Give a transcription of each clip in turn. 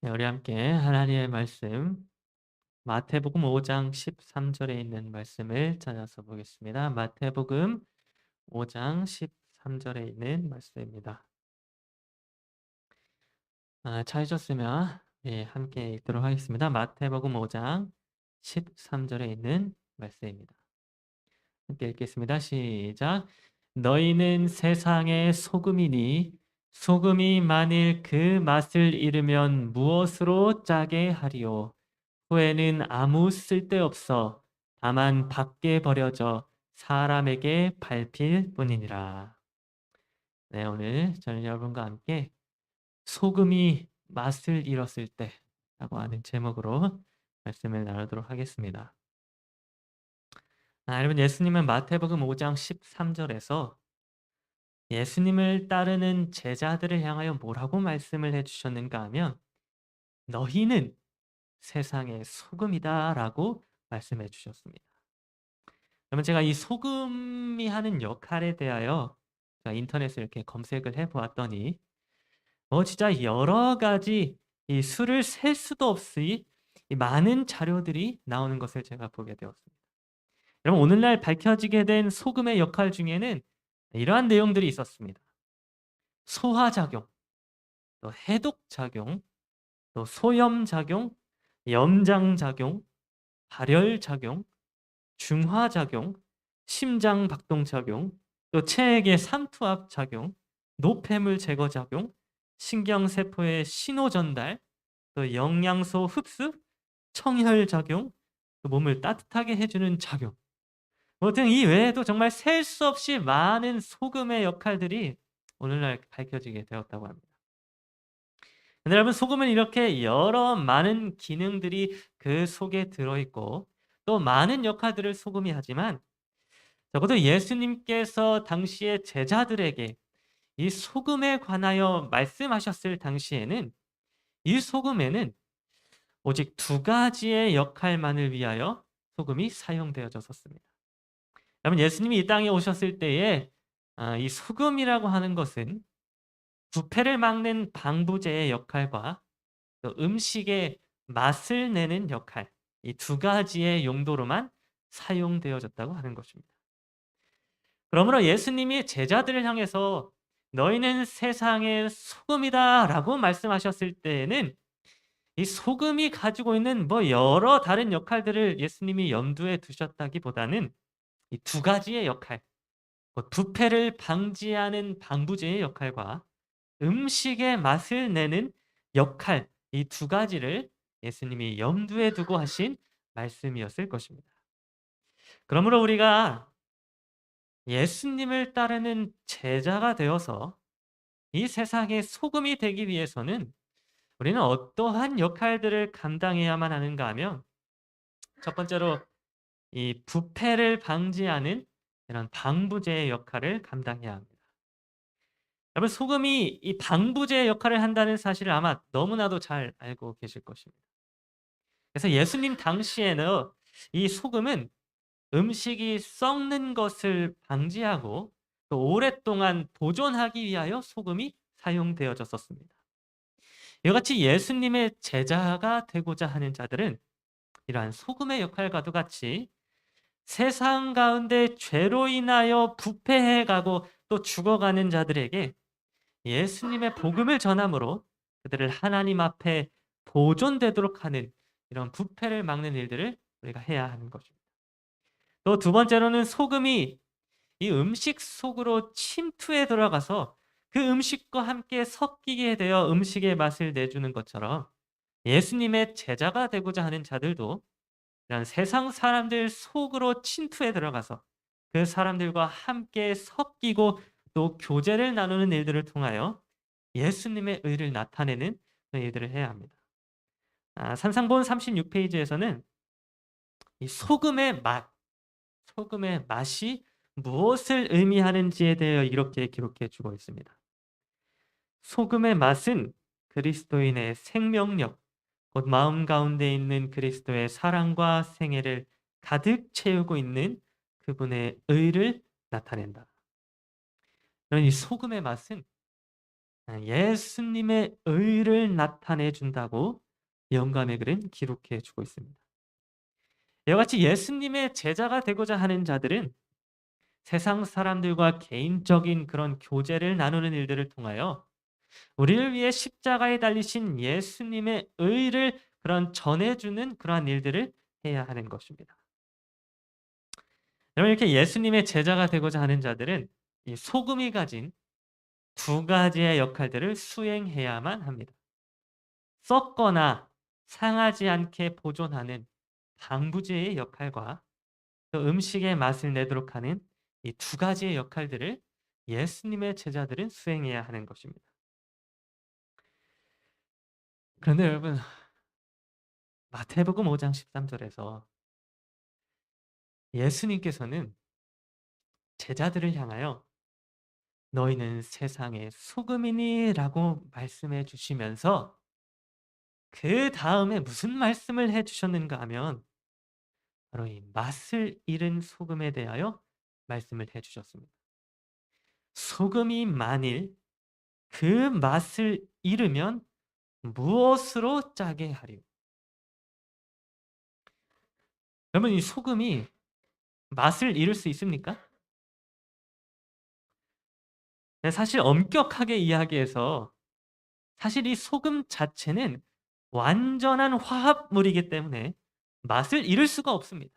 네, 우리 함께 하나님의 말씀 마태복음 5장 13절에 있는 말씀을 찾아서 보겠습니다. 마태복음 5장 13절에 있는 말씀입니다. 찾으셨으면 함께 읽도록 하겠습니다. 마태복음 5장 13절에 있는 말씀입니다. 함께 읽겠습니다. 시작. 너희는 세상의 소금이니 소금이 만일 그 맛을 잃으면 무엇으로 짜게 하리요? 후에는 아무 쓸데없어 다만 밖에 버려져 사람에게 밟힐 뿐이니라. 네, 오늘 저는 여러분과 함께 소금이 맛을 잃었을 때라고 하는 제목으로 말씀을 나누도록 하겠습니다. 여러분, 예수님은 마태복음 5장 13절에서 예수님을 따르는 제자들을 향하여 뭐라고 말씀을 해주셨는가 하면 너희는 세상의 소금이다라고 말씀해 주셨습니다. 그러면 제가 이 소금이 하는 역할에 대하여 제가 인터넷에 이렇게 검색을 해 보았더니 진짜 여러 가지 이 수를 셀 수도 없이 이 많은 자료들이 나오는 것을 제가 보게 되었습니다. 여러분, 오늘날 밝혀지게 된 소금의 역할 중에는 이러한 내용들이 있었습니다. 소화작용, 또 해독작용, 또 소염작용, 염장작용, 발열작용, 중화작용, 심장박동작용, 또 체액의 삼투압작용, 노폐물 제거작용, 신경세포의 신호전달, 또 영양소 흡수, 청혈작용, 또 몸을 따뜻하게 해주는 작용. 등 이 외에도 정말 셀 수 없이 많은 소금의 역할들이 오늘날 밝혀지게 되었다고 합니다. 근데 여러분, 소금은 이렇게 여러 많은 기능들이 그 속에 들어있고 또 많은 역할들을 소금이 하지만 적어도 예수님께서 당시의 제자들에게 이 소금에 관하여 말씀하셨을 당시에는 이 소금에는 오직 두 가지의 역할만을 위하여 소금이 사용되어졌었습니다. 여러분, 예수님이 이 땅에 오셨을 때에 이 소금이라고 하는 것은 부패를 막는 방부제의 역할과 또 음식의 맛을 내는 역할, 이 두 가지의 용도로만 사용되어졌다고 하는 것입니다. 그러므로 예수님이 제자들을 향해서 너희는 세상의 소금이다라고 말씀하셨을 때에는 이 소금이 가지고 있는 여러 다른 역할들을 예수님이 염두에 두셨다기보다는 이 두 가지의 역할, 부패를 방지하는 방부제의 역할과 음식의 맛을 내는 역할, 이 두 가지를 예수님이 염두에 두고 하신 말씀이었을 것입니다. 그러므로 우리가 예수님을 따르는 제자가 되어서 이 세상의 소금이 되기 위해서는 우리는 어떠한 역할들을 감당해야만 하는가 하면 첫 번째로 이 부패를 방지하는 이런 방부제의 역할을 감당해야 합니다. 여러분, 소금이 이 방부제의 역할을 한다는 사실을 아마 너무나도 잘 알고 계실 것입니다. 그래서 예수님 당시에는 이 소금은 음식이 썩는 것을 방지하고 또 오랫동안 보존하기 위하여 소금이 사용되어졌었습니다. 이와 같이 예수님의 제자가 되고자 하는 자들은 이러한 소금의 역할과도 같이 세상 가운데 죄로 인하여 부패해 가고 또 죽어가는 자들에게 예수님의 복음을 전함으로 그들을 하나님 앞에 보존되도록 하는 이런 부패를 막는 일들을 우리가 해야 하는 것입니다. 또 두 번째로는 소금이 이 음식 속으로 침투해 들어가서 그 음식과 함께 섞이게 되어 음식의 맛을 내주는 것처럼 예수님의 제자가 되고자 하는 자들도 이런 세상 사람들 속으로 침투해 들어가서 그 사람들과 함께 섞이고 또 교제를 나누는 일들을 통하여 예수님의 의를 나타내는 그런 일들을 해야 합니다. 산상본 36페이지에서는 이 소금의 맛이 무엇을 의미하는지에 대해 이렇게 기록해 주고 있습니다. 소금의 맛은 그리스도인의 생명력, 곧 마음 가운데 있는 그리스도의 사랑과 생애를 가득 채우고 있는 그분의 의를 나타낸다. 그러니 소금의 맛은 예수님의 의를 나타내 준다고 영감의 글은 기록해 주고 있습니다. 이와 같이 예수님의 제자가 되고자 하는 자들은 세상 사람들과 개인적인 그런 교제를 나누는 일들을 통하여 우리를 위해 십자가에 달리신 예수님의 의를 그런 전해주는 그러한 일들을 해야 하는 것입니다. 여러분, 이렇게 예수님의 제자가 되고자 하는 자들은 이 소금이 가진 두 가지의 역할들을 수행해야만 합니다. 썩거나 상하지 않게 보존하는 방부제의 역할과 또 음식의 맛을 내도록 하는 이 두 가지의 역할들을 예수님의 제자들은 수행해야 하는 것입니다. 그런데 여러분, 마태복음 5장 13절에서 예수님께서는 제자들을 향하여 너희는 세상의 소금이니라고 말씀해 주시면서 그 다음에 무슨 말씀을 해 주셨는가 하면 바로 이 맛을 잃은 소금에 대하여 말씀을 해 주셨습니다. 소금이 만일 그 맛을 잃으면 무엇으로 짜게 하리요? 여러분, 이 소금이 맛을 잃을 수 있습니까? 네, 사실 엄격하게 이야기해서 사실 이 소금 자체는 완전한 화합물이기 때문에 맛을 잃을 수가 없습니다.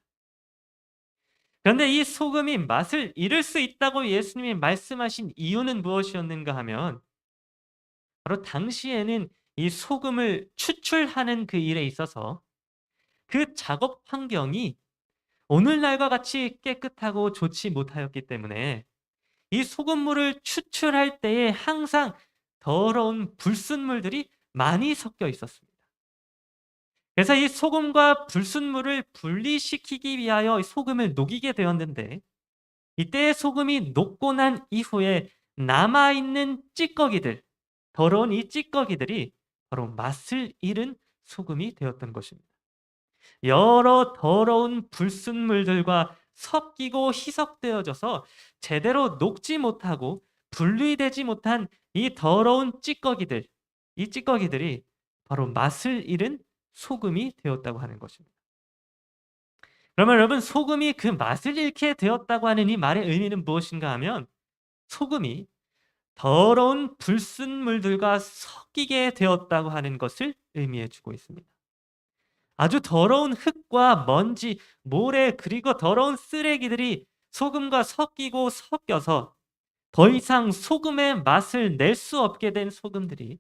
그런데 이 소금이 맛을 잃을 수 있다고 예수님이 말씀하신 이유는 무엇이었는가 하면 바로 당시에는 이 소금을 추출하는 그 일에 있어서 그 작업 환경이 오늘날과 같이 깨끗하고 좋지 못하였기 때문에 이 소금물을 추출할 때에 항상 더러운 불순물들이 많이 섞여 있었습니다. 그래서 이 소금과 불순물을 분리시키기 위하여 소금을 녹이게 되었는데 이때 소금이 녹고 난 이후에 남아있는 찌꺼기들, 더러운 이 찌꺼기들이 바로 맛을 잃은 소금이 되었던 것입니다. 여러 더러운 불순물들과 섞이고 희석되어져서 제대로 녹지 못하고 분리되지 못한 이 더러운 찌꺼기들, 이 찌꺼기들이 바로 맛을 잃은 소금이 되었다고 하는 것입니다. 그러면 여러분, 소금이 그 맛을 잃게 되었다고 하는 이 말의 의미는 무엇인가 하면 소금이 더러운 불순물들과 섞이게 되었다고 하는 것을 의미해 주고 있습니다. 아주 더러운 흙과 먼지, 모래 그리고 더러운 쓰레기들이 소금과 섞이고 섞여서 더 이상 소금의 맛을 낼 수 없게 된 소금들이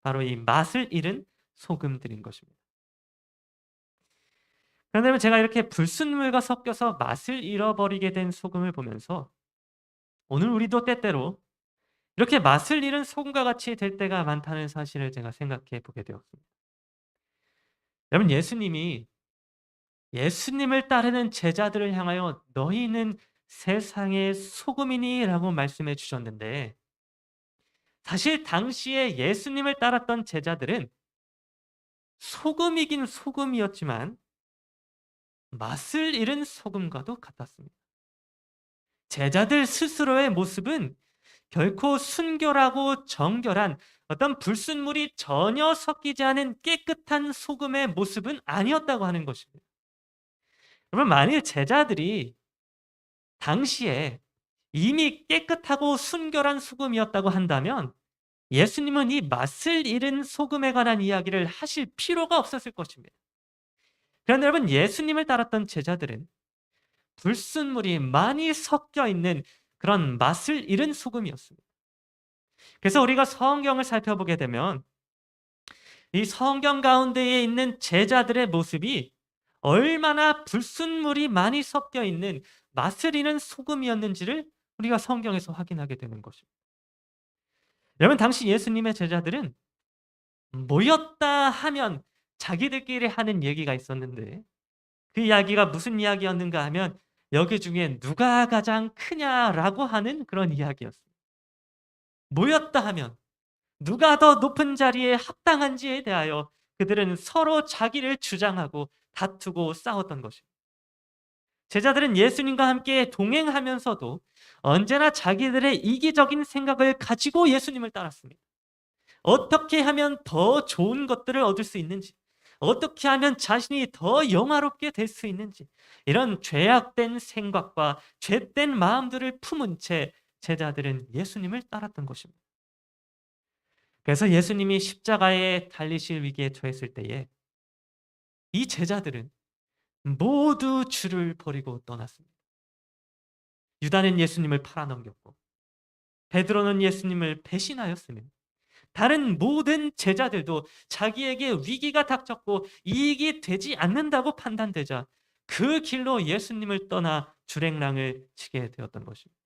바로 이 맛을 잃은 소금들인 것입니다. 그런데 제가 이렇게 불순물과 섞여서 맛을 잃어버리게 된 소금을 보면서 오늘 우리도 때때로 이렇게 맛을 잃은 소금과 같이 될 때가 많다는 사실을 제가 생각해 보게 되었습니다. 여러분, 예수님을 따르는 제자들을 향하여 너희는 세상의 소금이니라고 말씀해 주셨는데 사실 당시에 예수님을 따랐던 제자들은 소금이긴 소금이었지만 맛을 잃은 소금과도 같았습니다. 제자들 스스로의 모습은 결코 순결하고 정결한 어떤 불순물이 전혀 섞이지 않은 깨끗한 소금의 모습은 아니었다고 하는 것입니다. 여러분, 만일 제자들이 당시에 이미 깨끗하고 순결한 소금이었다고 한다면 예수님은 이 맛을 잃은 소금에 관한 이야기를 하실 필요가 없었을 것입니다. 그런데 여러분, 예수님을 따랐던 제자들은 불순물이 많이 섞여 있는 그런 맛을 잃은 소금이었습니다. 그래서 우리가 성경을 살펴보게 되면 이 성경 가운데에 있는 제자들의 모습이 얼마나 불순물이 많이 섞여 있는 맛을 잃은 소금이었는지를 우리가 성경에서 확인하게 되는 것입니다. 여러분, 당시 예수님의 제자들은 모였다 하면 자기들끼리 하는 얘기가 있었는데 그 이야기가 무슨 이야기였는가 하면 여기 중에 누가 가장 크냐라고 하는 그런 이야기였습니다. 모였다 하면 누가 더 높은 자리에 합당한지에 대하여 그들은 서로 자기를 주장하고 다투고 싸웠던 것입니다. 제자들은 예수님과 함께 동행하면서도 언제나 자기들의 이기적인 생각을 가지고 예수님을 따랐습니다. 어떻게 하면 더 좋은 것들을 얻을 수 있는지, 어떻게 하면 자신이 더 영화롭게 될 수 있는지, 이런 죄악된 생각과 죄된 마음들을 품은 채 제자들은 예수님을 따랐던 것입니다. 그래서 예수님이 십자가에 달리실 위기에 처했을 때에 이 제자들은 모두 주를 버리고 떠났습니다. 유다는 예수님을 팔아넘겼고 베드로는 예수님을 배신하였으며 다른 모든 제자들도 자기에게 위기가 닥쳤고 이익이 되지 않는다고 판단되자 그 길로 예수님을 떠나 주랭랑을 치게 되었던 것입니다.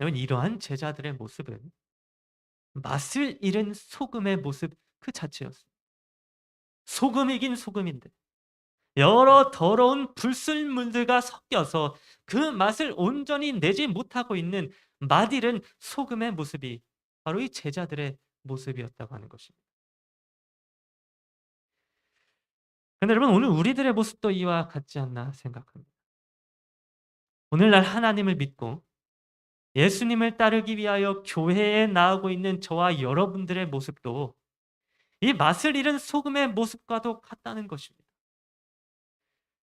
여러분, 이러한 제자들의 모습은 맛을 잃은 소금의 모습 그 자체였습니다. 소금이긴 소금인데 여러 더러운 불순물들과 섞여서 그 맛을 온전히 내지 못하고 있는 맛있는 소금의 모습이 바로 이 제자들의 모습이었다고 하는 것입니다. 그런데 여러분, 오늘 우리들의 모습도 이와 같지 않나 생각합니다. 오늘날 하나님을 믿고 예수님을 따르기 위하여 교회에 나오고 있는 저와 여러분들의 모습도 이 맛을 잃은 소금의 모습과도 같다는 것입니다.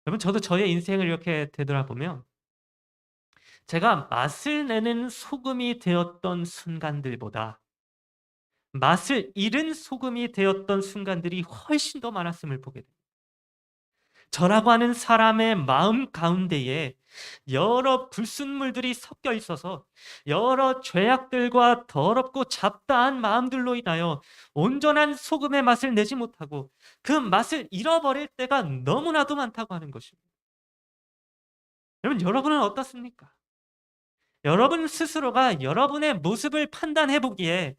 여러분, 저도 저의 인생을 이렇게 되돌아보면 제가 맛을 내는 소금이 되었던 순간들보다 맛을 잃은 소금이 되었던 순간들이 훨씬 더 많았음을 보게 됩니다. 저라고 하는 사람의 마음 가운데에 여러 불순물들이 섞여 있어서 여러 죄악들과 더럽고 잡다한 마음들로 인하여 온전한 소금의 맛을 내지 못하고 그 맛을 잃어버릴 때가 너무나도 많다고 하는 것입니다. 여러분, 여러분은 어떻습니까? 여러분 스스로가 여러분의 모습을 판단해 보기에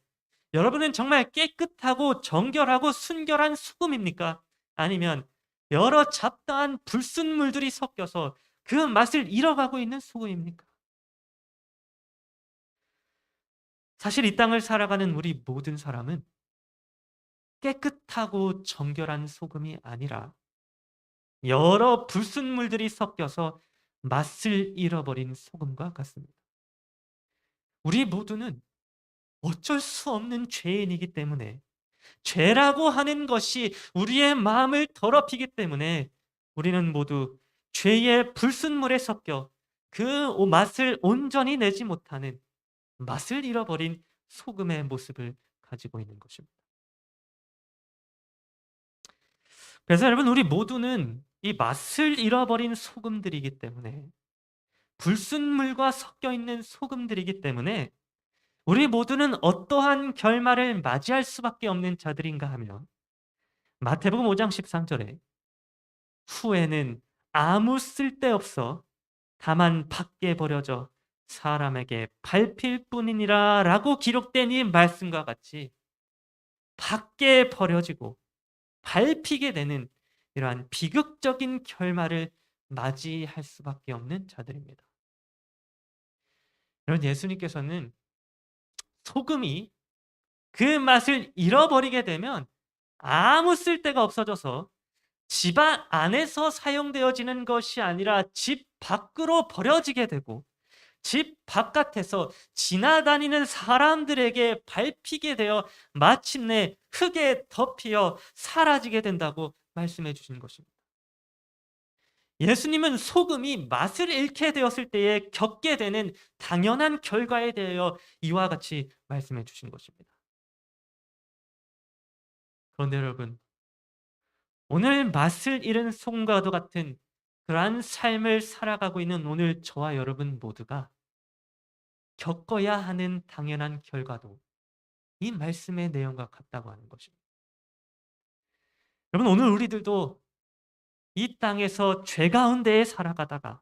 여러분은 정말 깨끗하고 정결하고 순결한 수금입니까? 아니면 여러 잡다한 불순물들이 섞여서 그 맛을 잃어가고 있는 수금입니까? 사실 이 땅을 살아가는 우리 모든 사람은 깨끗하고 정결한 소금이 아니라 여러 불순물들이 섞여서 맛을 잃어버린 소금과 같습니다. 우리 모두는 어쩔 수 없는 죄인이기 때문에 죄라고 하는 것이 우리의 마음을 더럽히기 때문에 우리는 모두 죄의 불순물에 섞여 그 맛을 온전히 내지 못하는 맛을 잃어버린 소금의 모습을 가지고 있는 것입니다. 그래서 여러분, 우리 모두는 이 맛을 잃어버린 소금들이기 때문에 불순물과 섞여 있는 소금들이기 때문에 우리 모두는 어떠한 결말을 맞이할 수밖에 없는 자들인가 하면 마태복음 5장 13절에 후에는 아무 쓸데없어 다만 밖에 버려져 사람에게 밟힐 뿐이니라 라고 기록된 이 말씀과 같이 밖에 버려지고 밟히게 되는 이러한 비극적인 결말을 맞이할 수밖에 없는 자들입니다. 여러분, 예수님께서는 소금이 그 맛을 잃어버리게 되면 아무 쓸데가 없어져서 집 안에서 사용되어지는 것이 아니라 집 밖으로 버려지게 되고 집 바깥에서 지나다니는 사람들에게 밟히게 되어 마침내 흙에 덮여 사라지게 된다고 말씀해 주신 것입니다. 예수님은 소금이 맛을 잃게 되었을 때에 겪게 되는 당연한 결과에 대하여 이와 같이 말씀해 주신 것입니다. 그런데 여러분, 오늘 맛을 잃은 소금과도 같은 그러한 삶을 살아가고 있는 오늘 저와 여러분 모두가 겪어야 하는 당연한 결과도 이 말씀의 내용과 같다고 하는 것입니다. 여러분, 오늘 우리들도 이 땅에서 죄 가운데에 살아가다가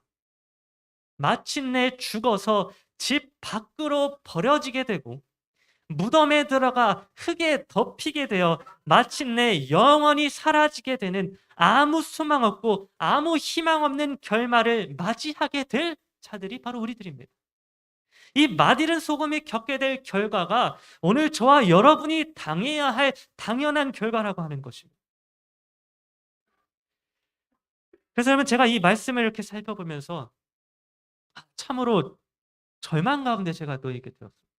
마침내 죽어서 집 밖으로 버려지게 되고 무덤에 들어가 흙에 덮이게 되어 마침내 영원히 사라지게 되는 아무 소망 없고 아무 희망 없는 결말을 맞이하게 될 자들이 바로 우리들입니다. 이 맛있는 소금이 겪게 될 결과가 오늘 저와 여러분이 당해야 할 당연한 결과라고 하는 것입니다. 그래서 여러분, 제가 이 말씀을 이렇게 살펴보면서 참으로 절망 가운데 제가 놓이게 되었습니다.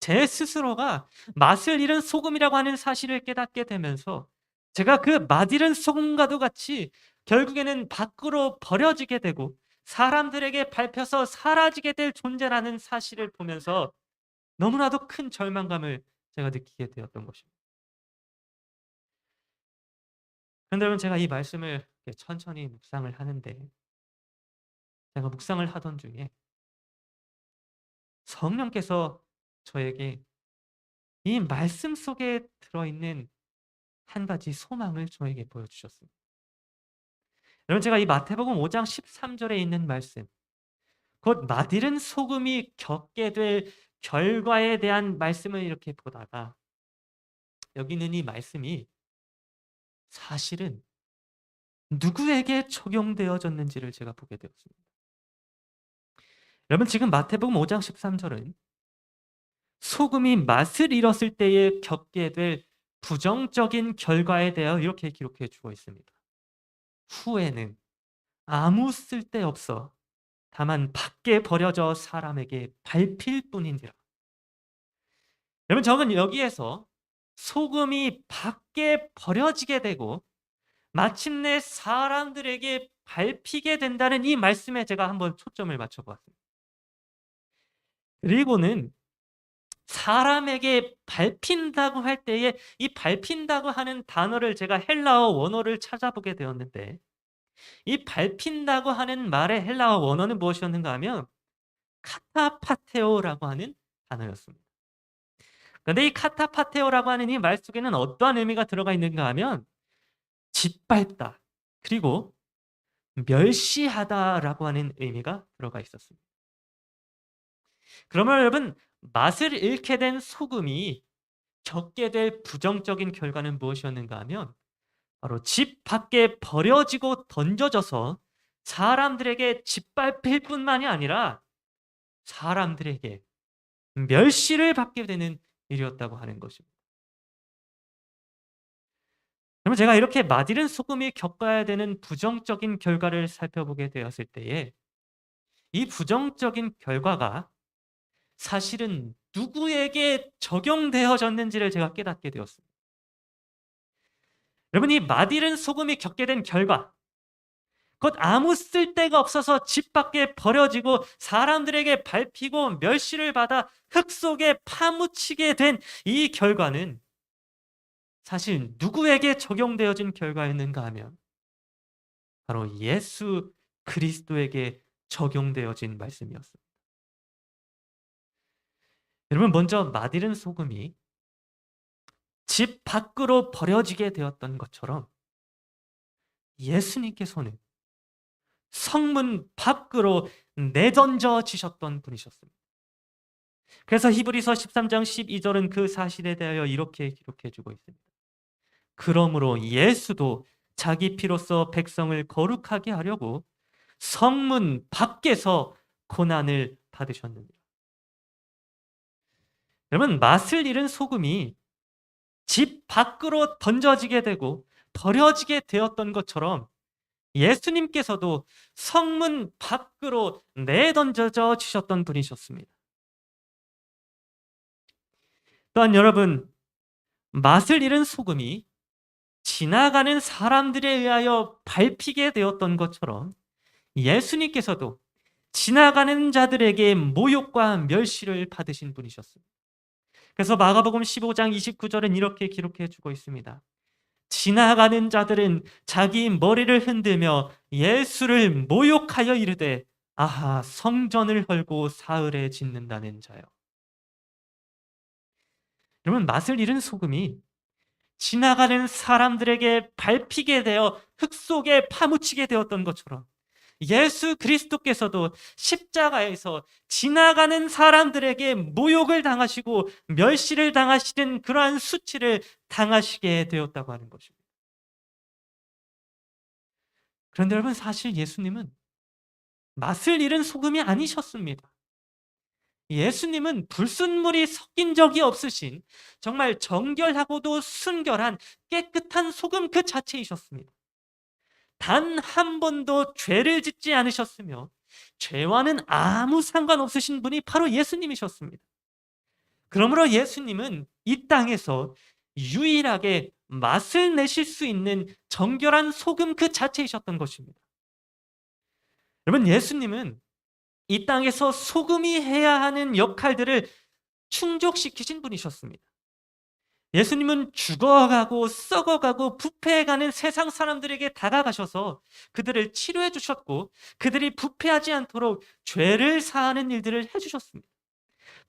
제 스스로가 맛을 잃은 소금이라고 하는 사실을 깨닫게 되면서 제가 그 맛이른 소금과도 같이 결국에는 밖으로 버려지게 되고 사람들에게 밟혀서 사라지게 될 존재라는 사실을 보면서 너무나도 큰 절망감을 제가 느끼게 되었던 것입니다. 그런데 여러분, 제가 이 말씀을 이렇게 천천히 묵상을 하는데 제가 묵상을 하던 중에 성령께서 저에게 이 말씀 속에 들어있는 한 가지 소망을 저에게 보여주셨습니다. 여러분, 제가 이 마태복음 5장 13절에 있는 말씀, 곧 맛있는 소금이 겪게 될 결과에 대한 말씀을 이렇게 보다가 여기 있는 이 말씀이 사실은 누구에게 적용되어졌는지를 제가 보게 되었습니다. 여러분, 지금 마태복음 5장 13절은 소금이 맛을 잃었을 때에 겪게 될 부정적인 결과에 대하여 이렇게 기록해 주고 있습니다. 후에는 아무 쓸데없어 다만 밖에 버려져 사람에게 밟힐 뿐이니라. 여러분, 저는 여기에서 소금이 밖에 버려지게 되고 마침내 사람들에게 밟히게 된다는 이 말씀에 제가 한번 초점을 맞춰 보았습니다. 그리고는 사람에게 밟힌다고 할 때에 이 밟힌다고 하는 단어를 제가 헬라어 원어를 찾아보게 되었는데 이 밟힌다고 하는 말의 헬라어 원어는 무엇이었는가 하면 카타파테오라고 하는 단어였습니다. 그런데 이 카타파테오라고 하는 이 말 속에는 어떠한 의미가 들어가 있는가 하면 짓밟다, 그리고 멸시하다라고 하는 의미가 들어가 있었습니다. 그러면 여러분, 맛을 잃게 된 소금이 겪게 될 부정적인 결과는 무엇이었는가 하면 바로 집 밖에 버려지고 던져져서 사람들에게 짓밟힐 뿐만이 아니라 사람들에게 멸시를 받게 되는 일이었다고 하는 것입니다. 그러면 제가 이렇게 맛있는 소금이 겪어야 되는 부정적인 결과를 살펴보게 되었을 때에 이 부정적인 결과가 사실은 누구에게 적용되어졌는지를 제가 깨닫게 되었습니다. 여러분, 이 맛있는 소금이 겪게 된 결과, 곧 아무 쓸데가 없어서 집 밖에 버려지고 사람들에게 밟히고 멸시를 받아 흙 속에 파묻히게 된 이 결과는 사실 누구에게 적용되어진 결과였는가 하면 바로 예수 그리스도에게 적용되어진 말씀이었습니다. 여러분, 먼저 맛있는 소금이 집 밖으로 버려지게 되었던 것처럼 예수님께서는 성문 밖으로 내던져지셨던 분이셨습니다. 그래서 히브리서 13장 12절은 그 사실에 대하여 이렇게 기록해 주고 있습니다. 그러므로 예수도 자기 피로써 백성을 거룩하게 하려고 성문 밖에서 고난을 받으셨느니라. 여러분, 맛을 잃은 소금이 집 밖으로 던져지게 되고 버려지게 되었던 것처럼 예수님께서도 성문 밖으로 내던져져 주셨던 분이셨습니다. 또한 여러분, 맛을 잃은 소금이 지나가는 사람들에 의하여 밟히게 되었던 것처럼 예수님께서도 지나가는 자들에게 모욕과 멸시를 받으신 분이셨습니다. 그래서 마가복음 15장 29절은 이렇게 기록해 주고 있습니다. 지나가는 자들은 자기 머리를 흔들며 예수를 모욕하여 이르되 아하, 성전을 헐고 사흘에 짓는다는 자요. 여러분, 맛을 잃은 소금이 지나가는 사람들에게 밟히게 되어 흙 속에 파묻히게 되었던 것처럼 예수 그리스도께서도 십자가에서 지나가는 사람들에게 모욕을 당하시고 멸시를 당하시는 그러한 수치를 당하시게 되었다고 하는 것입니다. 그런데 여러분, 사실 예수님은 맛을 잃은 소금이 아니셨습니다. 예수님은 불순물이 섞인 적이 없으신 정말 정결하고도 순결한 깨끗한 소금 그 자체이셨습니다. 단 한 번도 죄를 짓지 않으셨으며 죄와는 아무 상관없으신 분이 바로 예수님이셨습니다. 그러므로 예수님은 이 땅에서 유일하게 맛을 내실 수 있는 정결한 소금 그 자체이셨던 것입니다. 여러분, 예수님은 이 땅에서 소금이 해야 하는 역할들을 충족시키신 분이셨습니다. 예수님은 죽어가고 썩어가고 부패해가는 세상 사람들에게 다가가셔서 그들을 치료해 주셨고, 그들이 부패하지 않도록 죄를 사하는 일들을 해주셨습니다.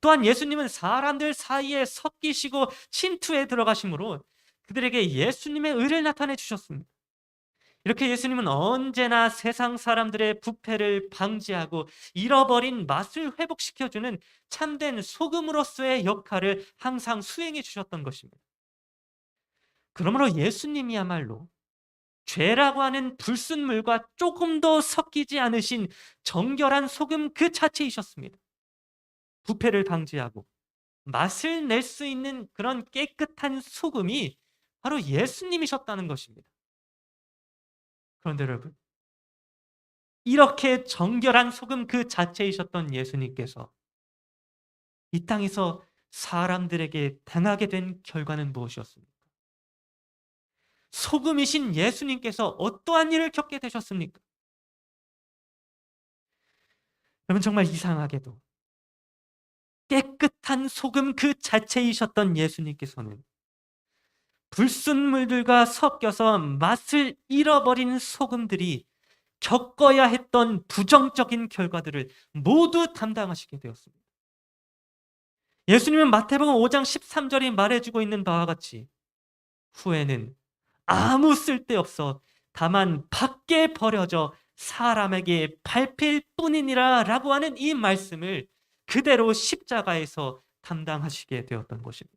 또한 예수님은 사람들 사이에 섞이시고 침투에 들어가심으로 그들에게 예수님의 의를 나타내 주셨습니다. 이렇게 예수님은 언제나 세상 사람들의 부패를 방지하고 잃어버린 맛을 회복시켜주는 참된 소금으로서의 역할을 항상 수행해 주셨던 것입니다. 그러므로 예수님이야말로 죄라고 하는 불순물과 조금 더 섞이지 않으신 정결한 소금 그 자체이셨습니다. 부패를 방지하고 맛을 낼 수 있는 그런 깨끗한 소금이 바로 예수님이셨다는 것입니다. 그런데 여러분, 이렇게 정결한 소금 그 자체이셨던 예수님께서 이 땅에서 사람들에게 당하게 된 결과는 무엇이었습니까? 소금이신 예수님께서 어떠한 일을 겪게 되셨습니까? 여러분, 정말 이상하게도 깨끗한 소금 그 자체이셨던 예수님께서는 불순물들과 섞여서 맛을 잃어버린 소금들이 겪어야 했던 부정적인 결과들을 모두 담당하시게 되었습니다. 예수님은 마태복음 5장 13절이 말해주고 있는 바와 같이 후에는 아무 쓸데없어 다만 밖에 버려져 사람에게 밟힐 뿐이니라 라고 하는 이 말씀을 그대로 십자가에서 감당하시게 되었던 것입니다.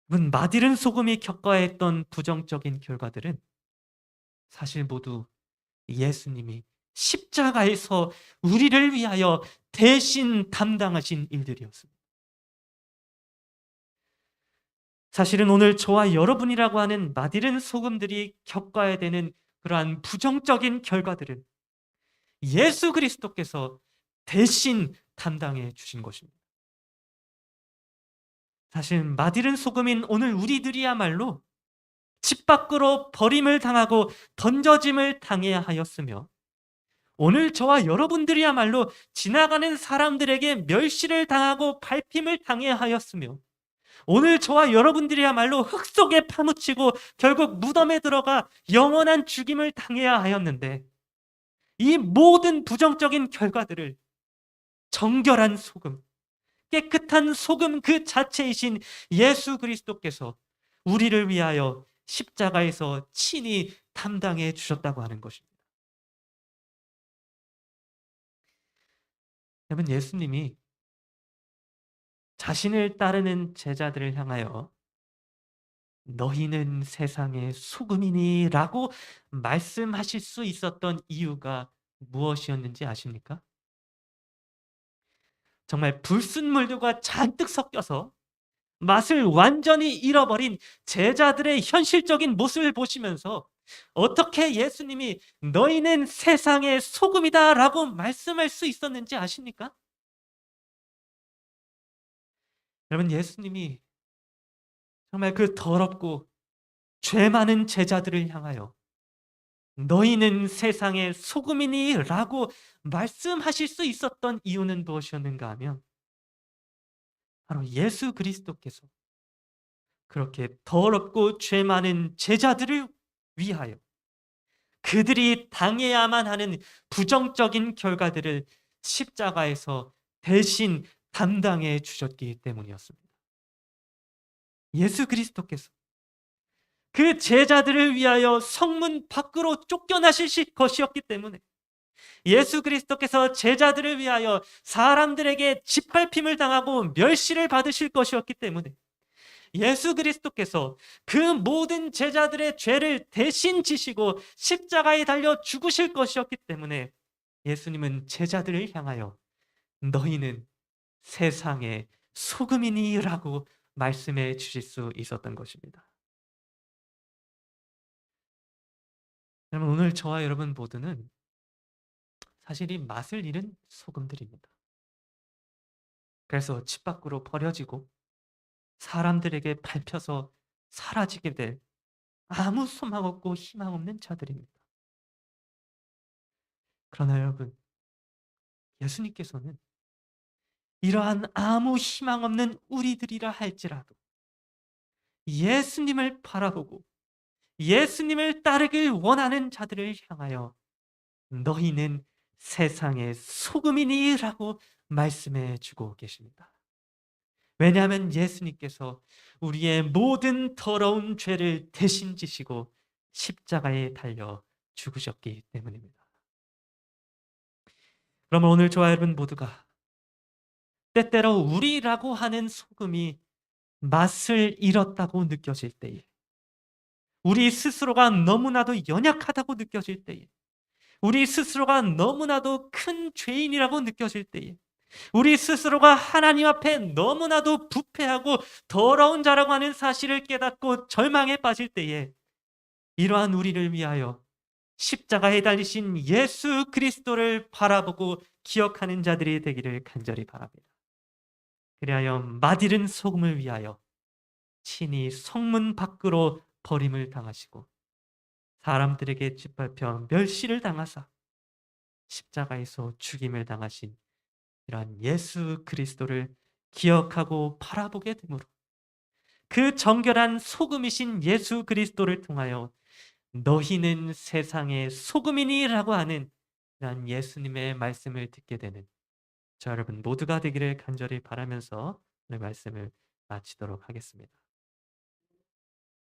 맛있는 소금이 겪어야 했던 부정적인 결과들은 사실 모두 예수님이 십자가에서 우리를 위하여 대신 담당하신 일들이었습니다. 사실은 오늘 저와 여러분이라고 하는 맛있는 소금들이 겪어야 되는 그러한 부정적인 결과들은 예수 그리스도께서 대신 담당해 주신 것입니다. 사실 맛있는 소금인 오늘 우리들이야말로 집 밖으로 버림을 당하고 던져짐을 당해야 하였으며, 오늘 저와 여러분들이야말로 지나가는 사람들에게 멸시를 당하고 밟힘을 당해야 하였으며, 오늘 저와 여러분들이야말로 흙 속에 파묻히고 결국 무덤에 들어가 영원한 죽임을 당해야 하였는데, 이 모든 부정적인 결과들을 정결한 소금, 깨끗한 소금 그 자체이신 예수 그리스도께서 우리를 위하여 십자가에서 친히 담당해 주셨다고 하는 것입니다. 여러분, 예수님이 자신을 따르는 제자들을 향하여 너희는 세상의 소금이니 라고 말씀하실 수 있었던 이유가 무엇이었는지 아십니까? 정말 불순물들과 잔뜩 섞여서 맛을 완전히 잃어버린 제자들의 현실적인 모습을 보시면서 어떻게 예수님이 너희는 세상의 소금이다 라고 말씀할 수 있었는지 아십니까? 여러분, 예수님이 정말 그 더럽고 죄 많은 제자들을 향하여 너희는 세상의 소금이니 라고 말씀하실 수 있었던 이유는 무엇이었는가 하면 바로 예수 그리스도께서 그렇게 더럽고 죄 많은 제자들을 위하여 그들이 당해야만 하는 부정적인 결과들을 십자가에서 대신 담당해 주셨기 때문이었습니다. 예수 그리스도께서 그 제자들을 위하여 성문 밖으로 쫓겨나실 것이었기 때문에, 예수 그리스도께서 제자들을 위하여 사람들에게 짓밟힘을 당하고 멸시를 받으실 것이었기 때문에, 예수 그리스도께서 그 모든 제자들의 죄를 대신 지시고 십자가에 달려 죽으실 것이었기 때문에 예수님은 제자들을 향하여 너희는 세상의 소금이니라고 말씀해 주실 수 있었던 것입니다. 여러분, 오늘 저와 여러분 모두는 사실 이 맛을 잃은 소금들입니다. 그래서 집 밖으로 버려지고 사람들에게 밟혀서 사라지게 될 아무 소망 없고 희망 없는 자들입니다. 그러나 여러분, 예수님께서는 이러한 아무 희망 없는 우리들이라 할지라도 예수님을 바라보고 예수님을 따르길 원하는 자들을 향하여 너희는 세상의 소금이니라고 말씀해 주고 계십니다. 왜냐하면 예수님께서 우리의 모든 더러운 죄를 대신 지시고 십자가에 달려 죽으셨기 때문입니다. 그러면 오늘 저와 여러분 모두가 때때로 우리라고 하는 소금이 맛을 잃었다고 느껴질 때에, 우리 스스로가 너무나도 연약하다고 느껴질 때에, 우리 스스로가 너무나도 큰 죄인이라고 느껴질 때에, 우리 스스로가 하나님 앞에 너무나도 부패하고 더러운 자라고 하는 사실을 깨닫고 절망에 빠질 때에 이러한 우리를 위하여 십자가에 달리신 예수 그리스도를 바라보고 기억하는 자들이 되기를 간절히 바랍니다. 그리하여 맛이른 소금을 위하여 친히 성문 밖으로 버림을 당하시고 사람들에게 짓밟혀 멸시를 당하사 십자가에서 죽임을 당하신 이러한 예수 그리스도를 기억하고 바라보게 되므로 그 정결한 소금이신 예수 그리스도를 통하여 너희는 세상의 소금이니라고 하는 이러한 예수님의 말씀을 듣게 되는 저 여러분 모두가 되기를 간절히 바라면서 오늘 말씀을 마치도록 하겠습니다.